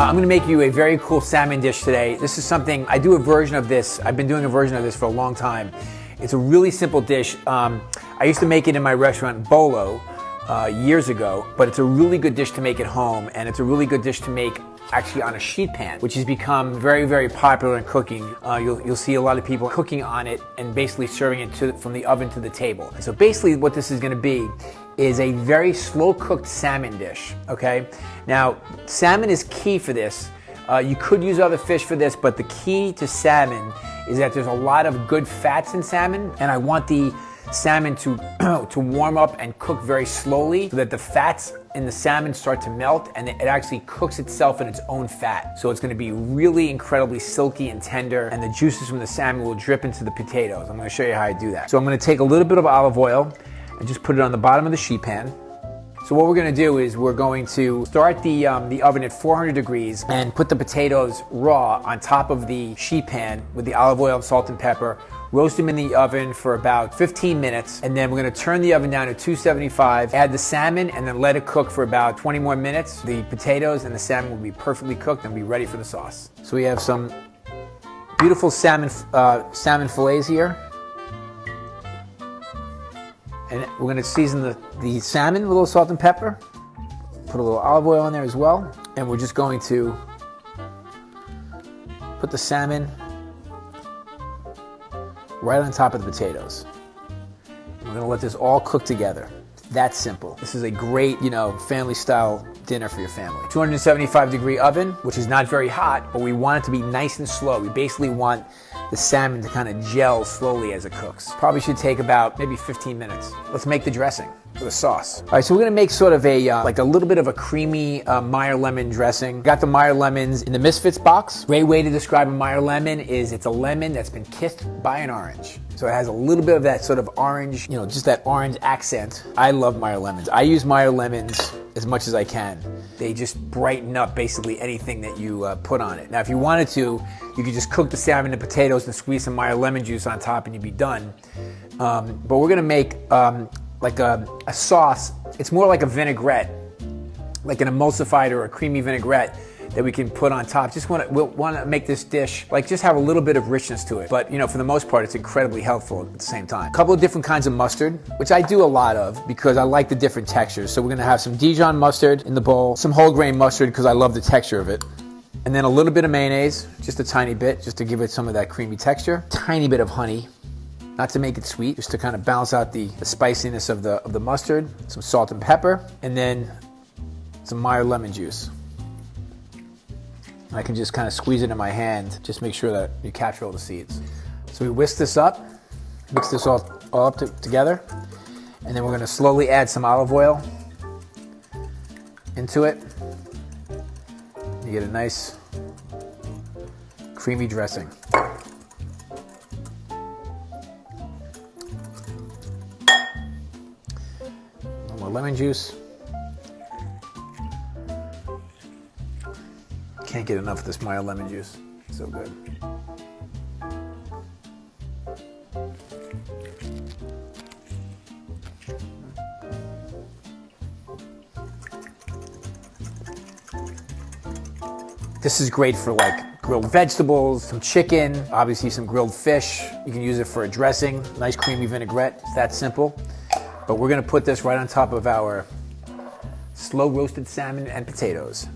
I'm gonna make you a very cool salmon dish today. This is something, I do a version of this. I've been doing a version of this for a long time. It's a really simple dish. I used to make it in my restaurant, Bolo, years ago, but it's a really good dish to make at home, and it's a really good dish to make actually on a sheet pan, which has become very, very popular in cooking. You'll see a lot of people cooking on it and basically serving it from the oven to the table. So basically what this is gonna be is a very slow cooked salmon dish, okay? Now, salmon is key for this. You could use other fish for this, but the key to salmon is that there's a lot of good fats in salmon, and I want the salmon to warm up and cook very slowly so that the fats in the salmon start to melt and it actually cooks itself in its own fat. So it's gonna be really incredibly silky and tender, and the juices from the salmon will drip into the potatoes. I'm gonna show you how I do that. So I'm gonna take a little bit of olive oil and just put it on the bottom of the sheet pan. So what we're gonna do is we're going to start the oven at 400 degrees and put the potatoes raw on top of the sheet pan with the olive oil, salt, and pepper. Roast them in the oven for about 15 minutes, and then we're gonna turn the oven down to 275, add the salmon, and then let it cook for about 20 more minutes. The potatoes and the salmon will be perfectly cooked and be ready for the sauce. So we have some beautiful salmon fillets here. And we're gonna season the salmon with a little salt and pepper. Put a little olive oil in there as well. And we're just going to put the salmon right on top of the potatoes. We're gonna let this all cook together. That simple. This is a great, family style dinner for your family. 275-degree oven, which is not very hot, but we want it to be nice and slow. We basically want the salmon to kind of gel slowly as it cooks. Probably should take about maybe 15 minutes. Let's make the dressing for the sauce. All right, so we're gonna make sort of like a little bit of a creamy Meyer lemon dressing. Got the Meyer lemons in the Misfits box. Great way to describe a Meyer lemon is it's a lemon that's been kissed by an orange. So it has a little bit of that sort of orange, just that orange accent. I love Meyer lemons. I use Meyer lemons as much as I can. They just brighten up basically anything that you put on it. Now, if you wanted to, you could just cook the salmon and potatoes and squeeze some Meyer lemon juice on top and you'd be done. But we're gonna make like a sauce. It's more like a vinaigrette, like an emulsified or a creamy vinaigrette that we can put on top. We'll want to make this dish, like just have a little bit of richness to it. But for the most part, it's incredibly helpful at the same time. A couple of different kinds of mustard, which I do a lot of because I like the different textures. So we're gonna have some Dijon mustard in the bowl, some whole grain mustard because I love the texture of it. And then a little bit of mayonnaise, just a tiny bit, just to give it some of that creamy texture. Tiny bit of honey, not to make it sweet, just to kind of balance out the spiciness of the mustard. Some salt and pepper, and then some Meyer lemon juice. I can just kind of squeeze it in my hand, just make sure that you capture all the seeds. So we whisk this up, mix this all up together, and then we're gonna slowly add some olive oil into it. You get a nice creamy dressing. More lemon juice. Can't get enough of this Meyer lemon juice. So good. This is great for like grilled vegetables, some chicken, obviously some grilled fish. You can use it for a dressing, nice creamy vinaigrette. It's that simple. But we're gonna put this right on top of our slow roasted salmon and potatoes.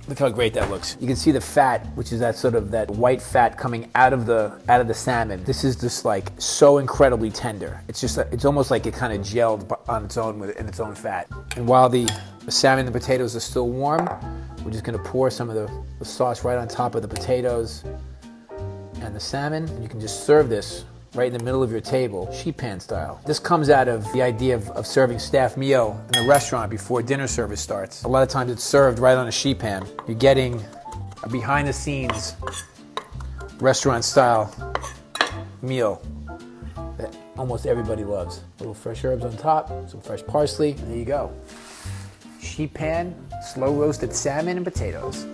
Look how great that looks. You can see the fat, which is that sort of that white fat coming out of the salmon. This is just like so incredibly tender. It's almost like it kind of gelled on its own in its own fat. And while the salmon and the potatoes are still warm, we're just gonna pour some of the sauce right on top of the potatoes and the salmon. And you can just serve this right in the middle of your table, sheet pan style. This comes out of the idea of serving staff meal in the restaurant before dinner service starts. A lot of times it's served right on a sheet pan. You're getting a behind the scenes restaurant style meal that almost everybody loves. A little fresh herbs on top, some fresh parsley, there you go. Sheet pan, slow roasted salmon and potatoes.